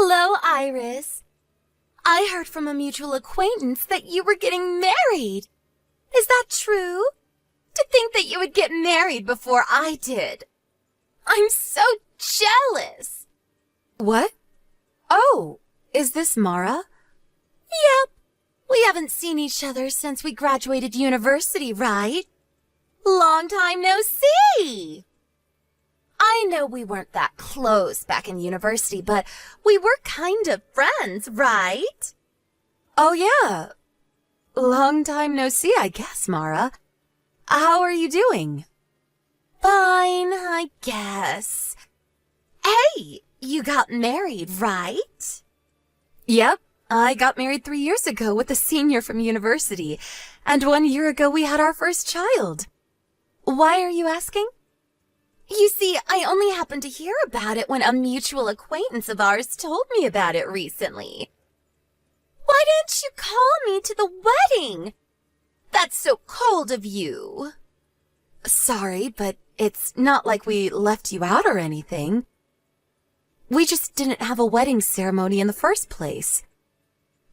Hello, Iris. I heard from a mutual acquaintance that you were getting married. Is that true? To think that you would get married before I did. I'm so jealous. What? Oh, is this Mara? Yep. We haven't seen each other since we graduated university, right? Long time no see. I know we weren't that close back in university, but we were kind of friends, right? Oh, yeah. Long time no see, I guess, Mara. How are you doing? Fine, I guess. Hey, you got married, right? Yep, I got married 3 years ago with a senior from university, and 1 year ago we had our first child. Why are you asking? You see, I only happened to hear about it when a mutual acquaintance of ours told me about it recently. Why didn't you call me to the wedding? That's so cold of you. Sorry, but it's not like we left you out or anything. We just didn't have a wedding ceremony in the first place.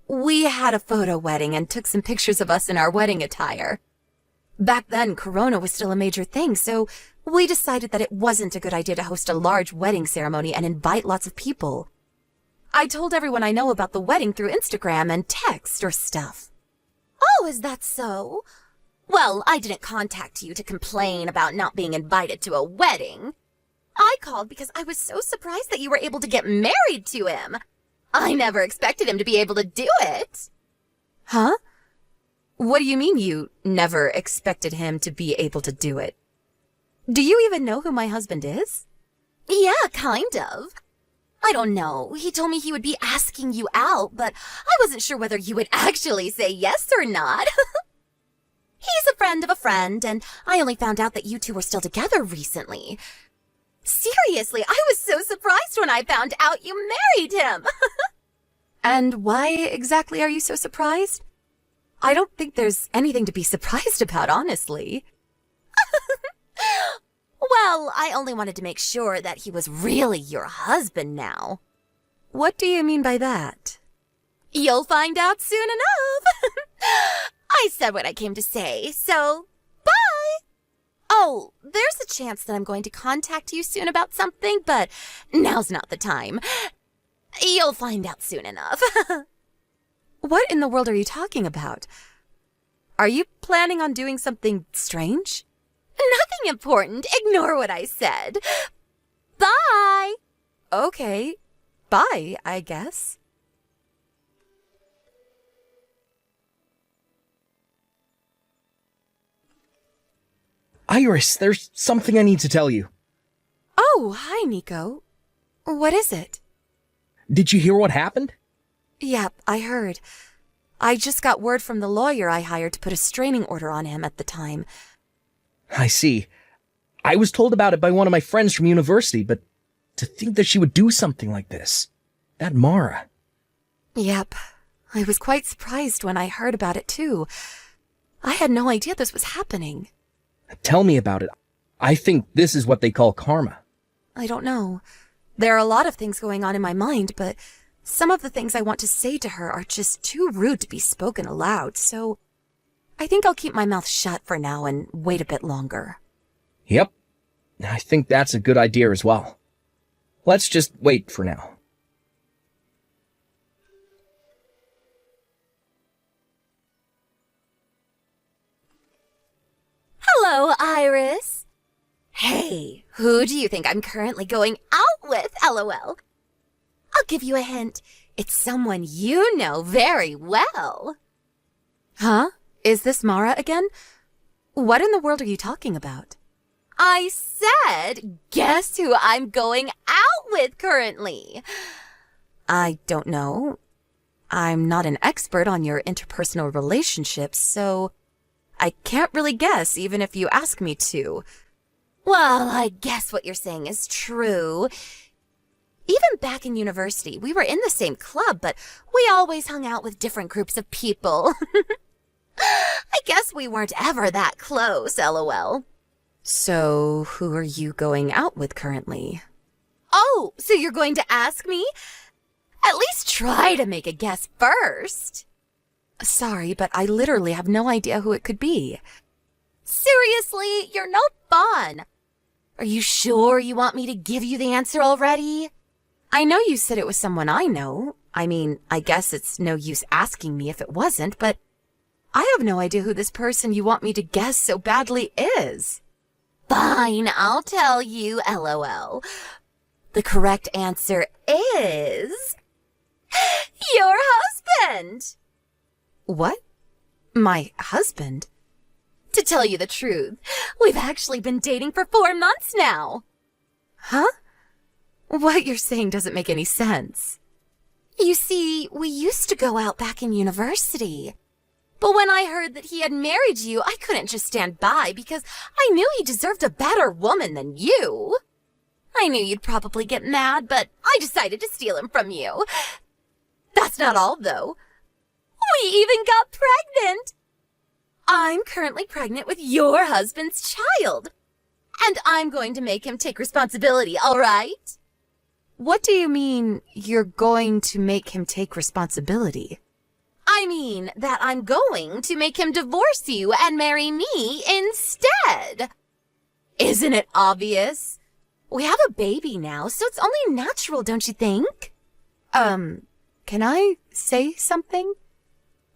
We had a photo wedding and took some pictures of us in our wedding attire. Back then, Corona was still a major thing, so we decided that it wasn't a good idea to host a large wedding ceremony and invite lots of people. I told everyone I know about the wedding through Instagram and text or stuff. Oh, is that so? Well, I didn't contact you to complain about not being invited to a wedding. I called because I was so surprised that you were able to get married to him. I never expected him to be able to do it. Huh? What do you mean you never expected him to be able to do it? Do you even know who my husband is? Yeah, kind of. I don't know. He told me he would be asking you out, but I wasn't sure whether you would actually say yes or not. He's a friend of a friend, and I only found out that you two were still together recently. Seriously, I was so surprised when I found out you married him. And why exactly are you so surprised? I don't think there's anything to be surprised about, honestly. Well, I only wanted to make sure that he was really your husband now. What do you mean by that? You'll find out soon enough. I said what I came to say, so bye. Oh, there's a chance that I'm going to contact you soon about something, but now's not the time. You'll find out soon enough. What in the world are you talking about? Are you planning on doing something strange? Nothing important. Ignore what I said. Bye. Okay. Bye, I guess. Iris, there's something I need to tell you. Oh, hi, Nico. What is it? Did you hear what happened? Yep, I heard. I just got word from the lawyer I hired to put a restraining order on him at the time. I see. I was told about it by one of my friends from university, but to think that she would do something like this. That Mara. Yep. I was quite surprised when I heard about it, too. I had no idea this was happening. Tell me about it. I think this is what they call karma. I don't know. There are a lot of things going on in my mind, but some of the things I want to say to her are just too rude to be spoken aloud, so I think I'll keep my mouth shut for now and wait a bit longer. Yep. I think that's a good idea as well. Let's just wait for now. Hello, Iris. Hey, who do you think I'm currently going out with, LOL? I'll give you a hint. It's someone you know very well. Huh? Is this Mara again? What in the world are you talking about? I said, guess who I'm going out with currently? I don't know. I'm not an expert on your interpersonal relationships, so I can't really guess even if you ask me to. Well, I guess what you're saying is true. Even back in university, we were in the same club, but we always hung out with different groups of people. I guess we weren't ever that close, LOL. So, who are you going out with currently? Oh, so you're going to ask me? At least try to make a guess first. Sorry, but I literally have no idea who it could be. Seriously, you're no fun. Are you sure you want me to give you the answer already? I know you said it was someone I know. I mean, I guess it's no use asking me if it wasn't, but I have no idea who this person you want me to guess so badly is. Fine, I'll tell you, LOL. The correct answer is... your husband! What? My husband? To tell you the truth, we've actually been dating for 4 months now. Huh? What you're saying doesn't make any sense. You see, we used to go out back in university. But when I heard that he had married you, I couldn't just stand by because I knew he deserved a better woman than you. I knew you'd probably get mad, but I decided to steal him from you. That's not all, though. We even got pregnant. I'm currently pregnant with your husband's child. And I'm going to make him take responsibility, all right? What do you mean you're going to make him take responsibility? I mean that I'm going to make him divorce you and marry me instead. Isn't it obvious? We have a baby now, so it's only natural, don't you think? Can I say something?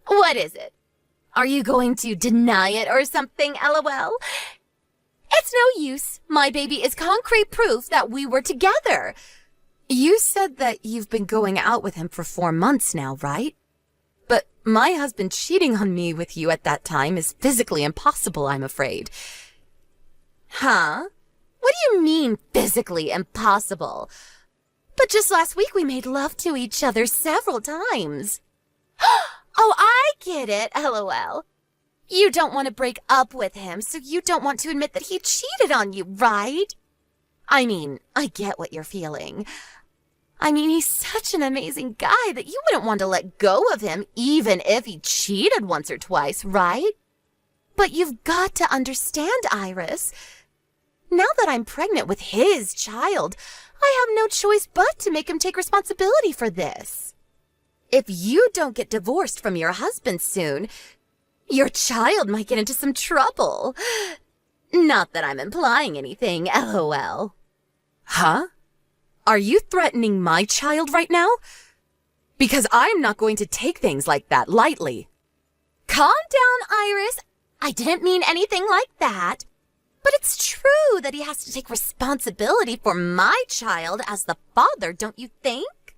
What is it? Are you going to deny it or something, LOL? It's no use. My baby is concrete proof that we were together. You said that you've been going out with him for 4 months now, right? But my husband cheating on me with you at that time is physically impossible, I'm afraid. Huh? What do you mean, physically impossible? But just last week we made love to each other several times. Oh, I get it, LOL. You don't want to break up with him, so you don't want to admit that he cheated on you, right? I mean, I get what you're feeling. I mean, he's such an amazing guy that you wouldn't want to let go of him even if he cheated once or twice, right? But you've got to understand, Iris. Now that I'm pregnant with his child, I have no choice but to make him take responsibility for this. If you don't get divorced from your husband soon, your child might get into some trouble. Not that I'm implying anything, LOL. Huh? Are you threatening my child right now? Because I'm not going to take things like that lightly. Calm down, Iris. I didn't mean anything like that. But it's true that he has to take responsibility for my child as the father, don't you think?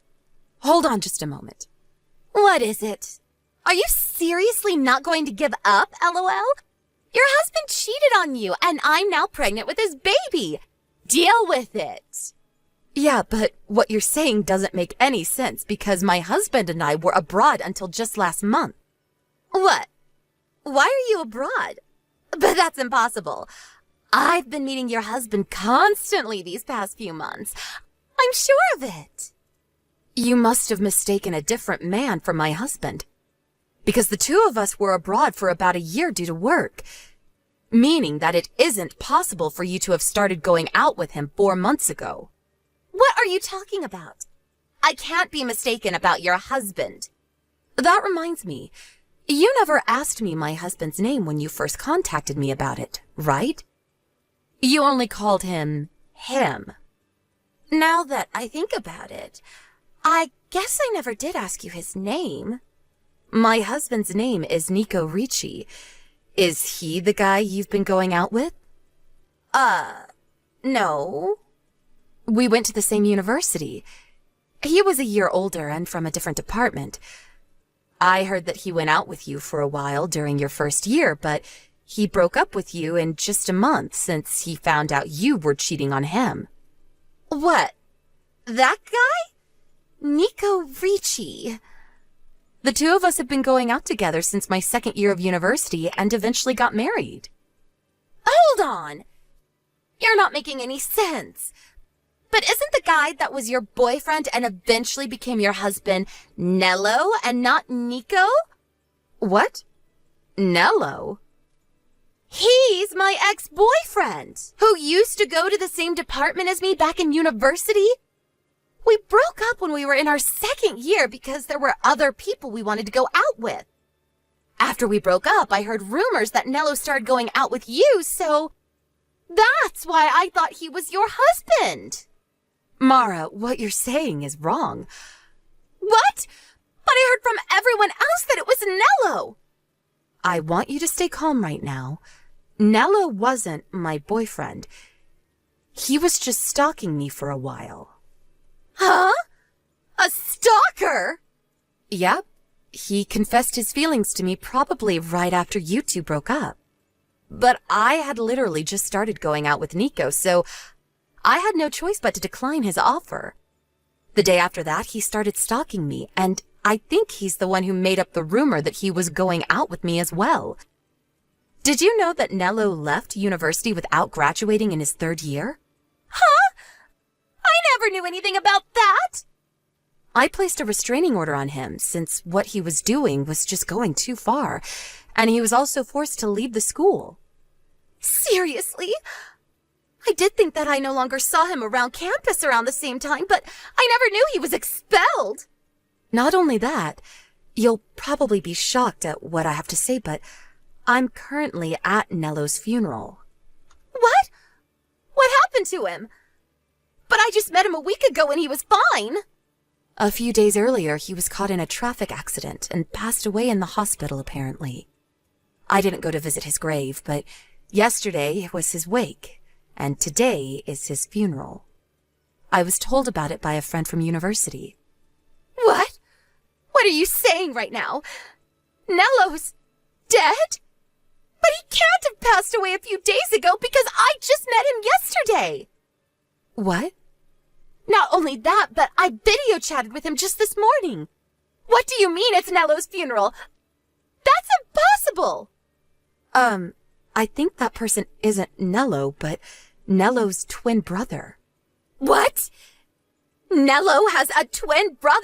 Hold on just a moment. What is it? Are you seriously not going to give up, LOL? Your husband cheated on you, and I'm now pregnant with his baby. Deal with it. Yeah, but what you're saying doesn't make any sense because my husband and I were abroad until just last month. What? Why are you abroad? But that's impossible. I've been meeting your husband constantly these past few months. I'm sure of it. You must have mistaken a different man for my husband. Because the two of us were abroad for about a year due to work. Meaning that it isn't possible for you to have started going out with him 4 months ago. What are you talking about? I can't be mistaken about your husband. That reminds me. You never asked me my husband's name when you first contacted me about it, right? You only called him. Now that I think about it, I guess I never did ask you his name. My husband's name is Nico Ricci. Is he the guy you've been going out with? No. We went to the same university. He was a year older and from a different department. I heard that he went out with you for a while during your first year, but he broke up with you in just a month since he found out you were cheating on him. What? That guy? Nico Ricci. The two of us have been going out together since my second year of university and eventually got married. Hold on. You're not making any sense. But isn't the guy that was your boyfriend and eventually became your husband Nello and not Nico? What? Nello? He's my ex-boyfriend, who used to go to the same department as me back in university. We broke up when we were in our second year because there were other people we wanted to go out with. After we broke up, I heard rumors that Nello started going out with you, so that's why I thought he was your husband. Mara, what you're saying is wrong. What? But I heard from everyone else that it was Nello. I want you to stay calm right now. Nello wasn't my boyfriend. He was just stalking me for a while. Huh? A stalker? Yep. He confessed his feelings to me probably right after you two broke up. But I had literally just started going out with Nico, so I had no choice but to decline his offer. The day after that, he started stalking me, and I think he's the one who made up the rumor that he was going out with me as well. Did you know that Nello left university without graduating in his third year? Huh? I never knew anything about that! I placed a restraining order on him since what he was doing was just going too far, and he was also forced to leave the school. Seriously? I did think that I no longer saw him around campus around the same time, but I never knew he was expelled. Not only that, you'll probably be shocked at what I have to say, but I'm currently at Nello's funeral. What? What happened to him? But I just met him a week ago and he was fine. A few days earlier, he was caught in a traffic accident and passed away in the hospital, apparently. I didn't go to visit his grave, but yesterday was his wake, and today is his funeral. I was told about it by a friend from university. What? What are you saying right now? Nello's dead? But he can't have passed away a few days ago because I just met him yesterday. What? Not only that, but I video chatted with him just this morning. What do you mean it's Nello's funeral? That's impossible! I think that person isn't Nello, but Nello's twin brother. What? Nello has a twin brother?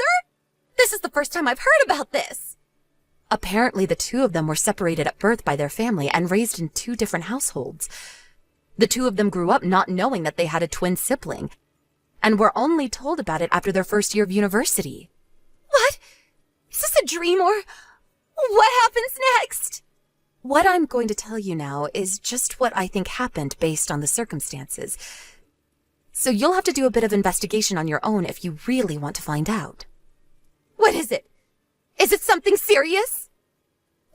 This is the first time I've heard about this. Apparently the two of them were separated at birth by their family and raised in two different households. The two of them grew up not knowing that they had a twin sibling, and were only told about it after their first year of university. What? Is this a dream or what happens next? What I'm going to tell you now is just what I think happened based on the circumstances. So you'll have to do a bit of investigation on your own if you really want to find out. What is it? Is it something serious?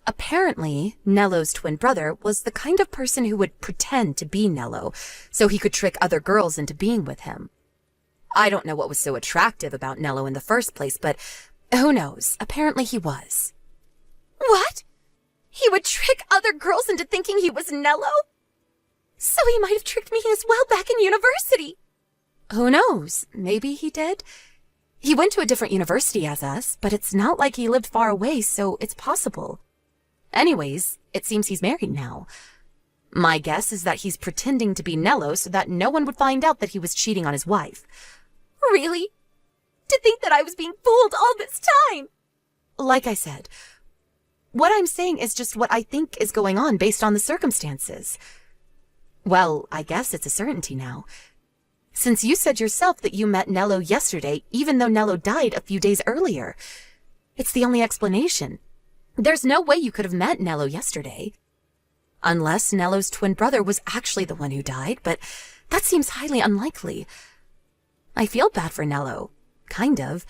Apparently, Nello's twin brother was the kind of person who would pretend to be Nello, so he could trick other girls into being with him. I don't know what was so attractive about Nello in the first place, but who knows? Apparently he was. What? He would trick other girls into thinking he was Nello? So he might have tricked me as well back in university. Who knows? Maybe he did. He went to a different university as us, but it's not like he lived far away, so it's possible. Anyways, it seems he's married now. My guess is that he's pretending to be Nello so that no one would find out that he was cheating on his wife. Really? To think that I was being fooled all this time! Like I said, what I'm saying is just what I think is going on based on the circumstances. Well, I guess it's a certainty now. Since you said yourself that you met Nello yesterday, even though Nello died a few days earlier. It's the only explanation. There's no way you could have met Nello yesterday. Unless Nello's twin brother was actually the one who died, but that seems highly unlikely. I feel bad for Nello. Kind of.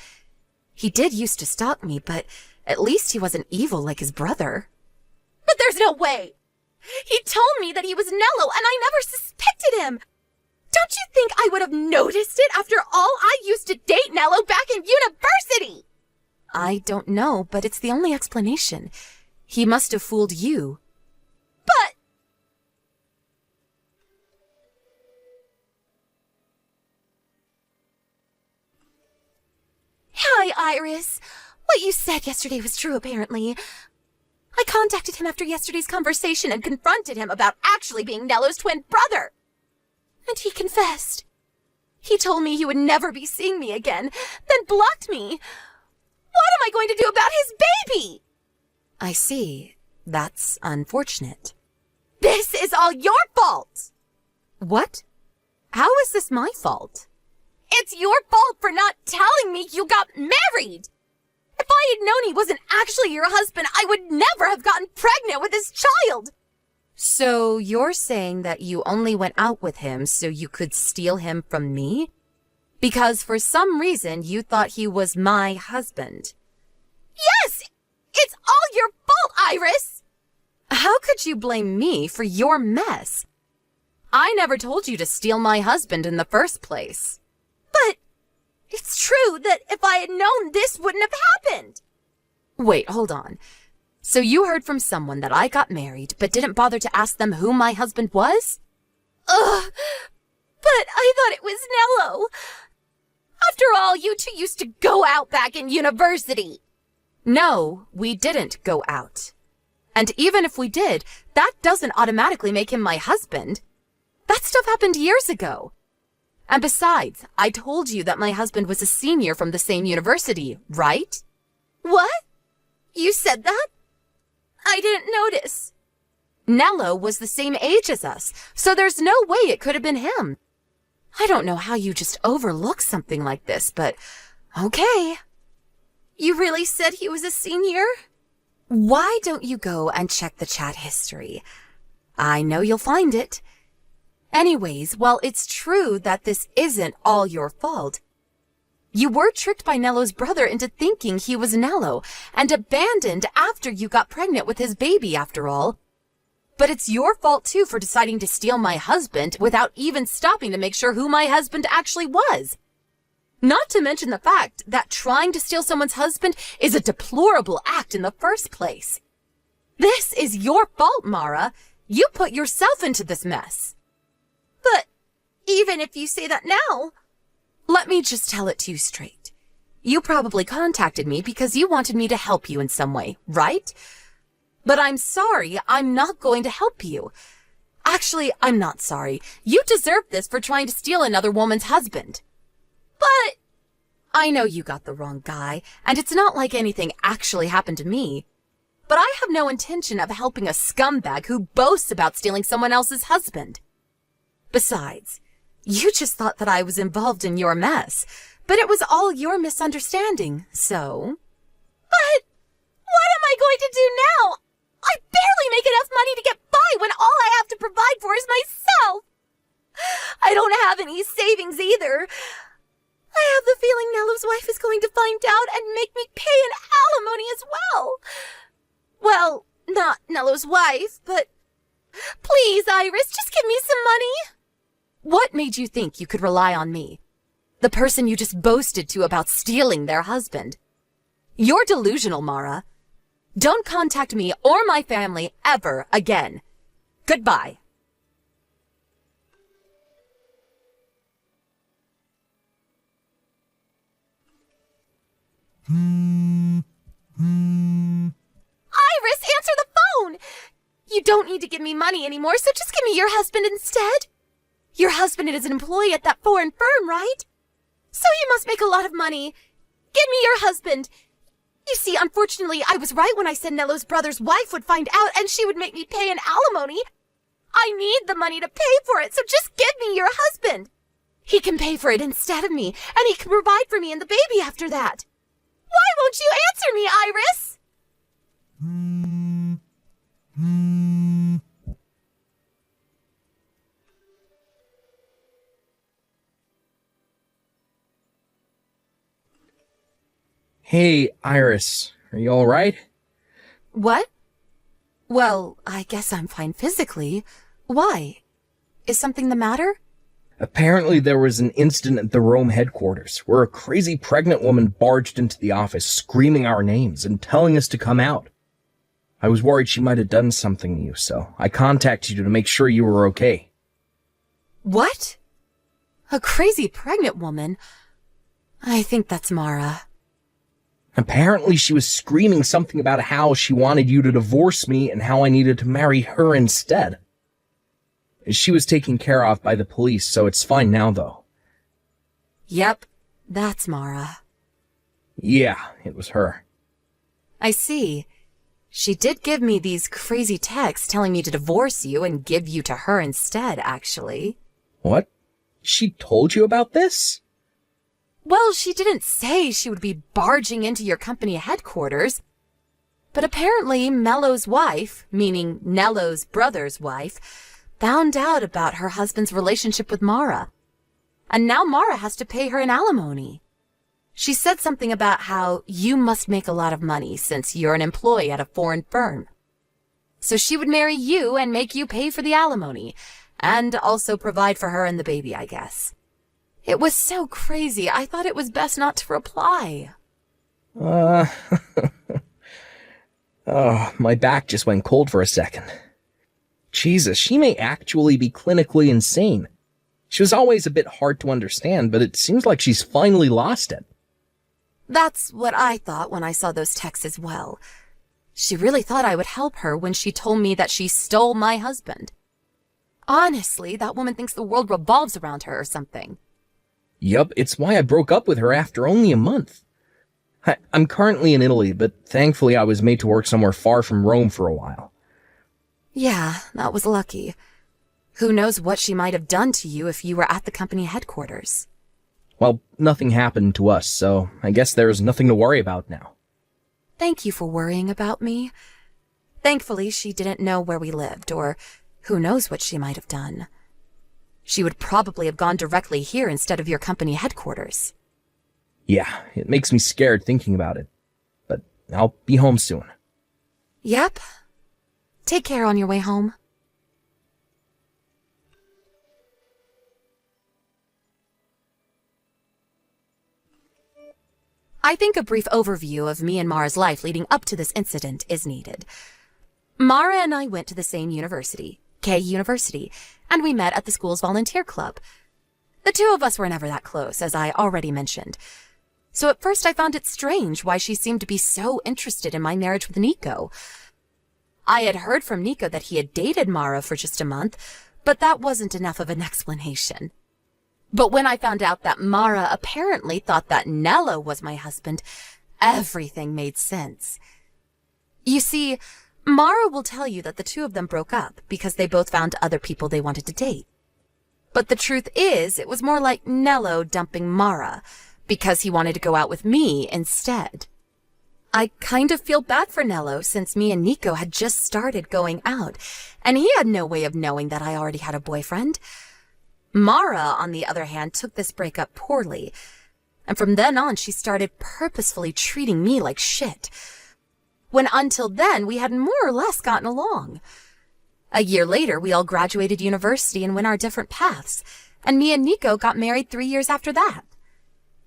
He did used to stalk me, but at least he wasn't evil like his brother. But there's no way! He told me that he was Nello, and I never suspected him! Don't you think I would have noticed it after all I used to date Nello back in university? I don't know, but it's the only explanation. He must have fooled you. But... Hi, Iris. What you said yesterday was true, apparently. I contacted him after yesterday's conversation and confronted him about actually being Nello's twin brother. And he confessed. He told me he would never be seeing me again, then blocked me. What am I going to do about his baby? I see. That's unfortunate. This is all your fault! What? How is this my fault? It's your fault for not telling me you got married. If I had known he wasn't actually your husband, I would never have gotten pregnant with his child. So you're saying that you only went out with him so you could steal him from me? Because for some reason you thought he was my husband. Yes! It's all your fault, Iris! How could you blame me for your mess? I never told you to steal my husband in the first place. But it's true that if I had known, this wouldn't have happened. Wait, hold on. So you heard from someone that I got married, but didn't bother to ask them who my husband was? Ugh, but I thought it was Nello. After all, you two used to go out back in university. No, we didn't go out. And even if we did, that doesn't automatically make him my husband. That stuff happened years ago. And besides, I told you that my husband was a senior from the same university, right? What? You said that? I didn't notice. Nello was the same age as us, so there's no way it could have been him. I don't know how you just overlook something like this, but okay. You really said he was a senior? Why don't you go and check the chat history? I know you'll find it. Anyways, while it's true that this isn't all your fault, you were tricked by Nello's brother into thinking he was Nello and abandoned after you got pregnant with his baby, after all. But it's your fault too for deciding to steal my husband without even stopping to make sure who my husband actually was. Not to mention the fact that trying to steal someone's husband is a deplorable act in the first place. This is your fault, Mara. You put yourself into this mess. But even if you say that now... Let me just tell it to you straight. You probably contacted me because you wanted me to help you in some way, right? But I'm sorry, I'm not going to help you. Actually, I'm not sorry. You deserve this for trying to steal another woman's husband. But... I know you got the wrong guy, and it's not like anything actually happened to me. But I have no intention of helping a scumbag who boasts about stealing someone else's husband. Besides, you just thought that I was involved in your mess, but it was all your misunderstanding, so... But what am I going to do now? I barely make enough money to get by when all I have to provide for is myself. I don't have any savings either. I have the feeling Nello's wife is going to find out and make me pay an alimony as well. Well, not Nello's wife, but please, Iris, just give me some money. What made you think you could rely on me? The person you just boasted to about stealing their husband. You're delusional, Mara. Don't contact me or my family ever again. Goodbye. Iris, answer the phone! You don't need to give me money anymore, so just give me your husband instead. Your husband is an employee at that foreign firm, right? So you must make a lot of money. Give me your husband. You see, unfortunately, I was right when I said Nello's brother's wife would find out and she would make me pay an alimony. I need the money to pay for it, so just give me your husband. He can pay for it instead of me, and he can provide for me and the baby after that. Why won't you answer me, Iris? Hey, Iris, are you alright? What? Well, I guess I'm fine physically. Why? Is something the matter? Apparently there was an incident at the Rome headquarters where a crazy pregnant woman barged into the office screaming our names and telling us to come out. I was worried she might have done something to you, so I contacted you to make sure you were okay. What? A crazy pregnant woman? I think that's Mara. Apparently she was screaming something about how she wanted you to divorce me and how I needed to marry her instead. She was taken care of by the police, so it's fine now, though. Yep, that's Mara. Yeah, it was her. I see. She did give me these crazy texts telling me to divorce you and give you to her instead, actually. What? She told you about this? Well, she didn't say she would be barging into your company headquarters. But apparently Mello's wife, meaning Nello's brother's wife, found out about her husband's relationship with Mara. And now Mara has to pay her an alimony. She said something about how you must make a lot of money since you're an employee at a foreign firm. So she would marry you and make you pay for the alimony, and also provide for her and the baby, I guess. It was so crazy, I thought it was best not to reply. Oh, my back just went cold for a second. Jesus, she may actually be clinically insane. She was always a bit hard to understand, but it seems like she's finally lost it. That's what I thought when I saw those texts as well. She really thought I would help her when she told me that she stole my husband. Honestly, that woman thinks the world revolves around her or something. Yup, it's why I broke up with her after only a month. I'm currently in Italy, but thankfully I was made to work somewhere far from Rome for a while. Yeah, that was lucky. Who knows what she might have done to you if you were at the company headquarters. Well, nothing happened to us, so I guess there's nothing to worry about now. Thank you for worrying about me. Thankfully, she didn't know where we lived, or who knows what she might have done. She would probably have gone directly here instead of your company headquarters. Yeah, it makes me scared thinking about it. But I'll be home soon. Yep. Take care on your way home. I think a brief overview of me and Mara's life leading up to this incident is needed. Mara and I went to the same university, K University, and we met at the school's volunteer club. The two of us were never that close, as I already mentioned. So at first I found it strange why she seemed to be so interested in my marriage with Nico. I had heard from Nico that he had dated Mara for just a month, but that wasn't enough of an explanation. But when I found out that Mara apparently thought that Nello was my husband, everything made sense. You see, Mara will tell you that the two of them broke up because they both found other people they wanted to date. But the truth is, it was more like Nello dumping Mara because he wanted to go out with me instead. I kind of feel bad for Nello since me and Nico had just started going out, and he had no way of knowing that I already had a boyfriend. Mara, on the other hand, took this breakup poorly, and from then on she started purposefully treating me like shit, when until then we had more or less gotten along. A year later, we all graduated university and went our different paths, and me and Nico got married 3 years after that.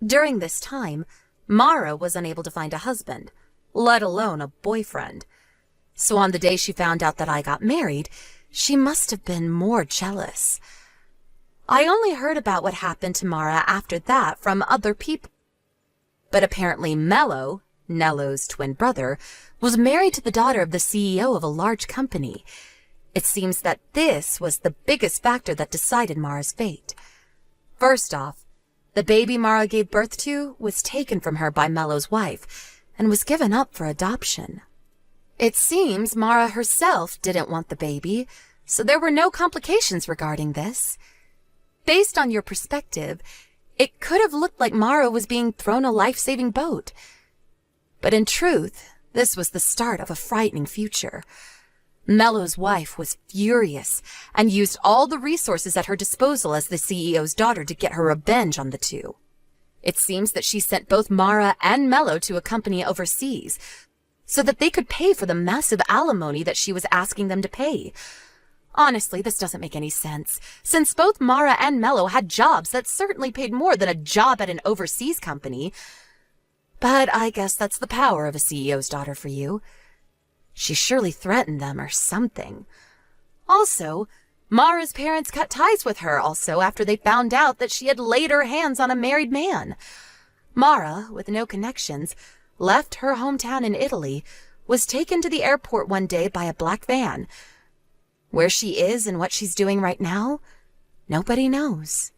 During this time, Mara was unable to find a husband, let alone a boyfriend. So on the day she found out that I got married, she must have been more jealous. I only heard about what happened to Mara after that from other people. But apparently Mello, Nello's twin brother, was married to the daughter of the CEO of a large company. It seems that this was the biggest factor that decided Mara's fate. First off, the baby Mara gave birth to was taken from her by Mello's wife and was given up for adoption. It seems Mara herself didn't want the baby, so there were no complications regarding this. Based on your perspective, it could have looked like Mara was being thrown a life-saving boat. But in truth, this was the start of a frightening future. Mello's wife was furious and used all the resources at her disposal as the CEO's daughter to get her revenge on the two. It seems that she sent both Mara and Mello to a company overseas so that they could pay for the massive alimony that she was asking them to pay. Honestly, this doesn't make any sense, since both Mara and Mello had jobs that certainly paid more than a job at an overseas company. But I guess that's the power of a CEO's daughter for you. She surely threatened them or something. Also, Mara's parents cut ties with her also after they found out that she had laid her hands on a married man. Mara, with no connections, left her hometown in Italy, was taken to the airport one day by a black van. Where she is and what she's doing right now, nobody knows.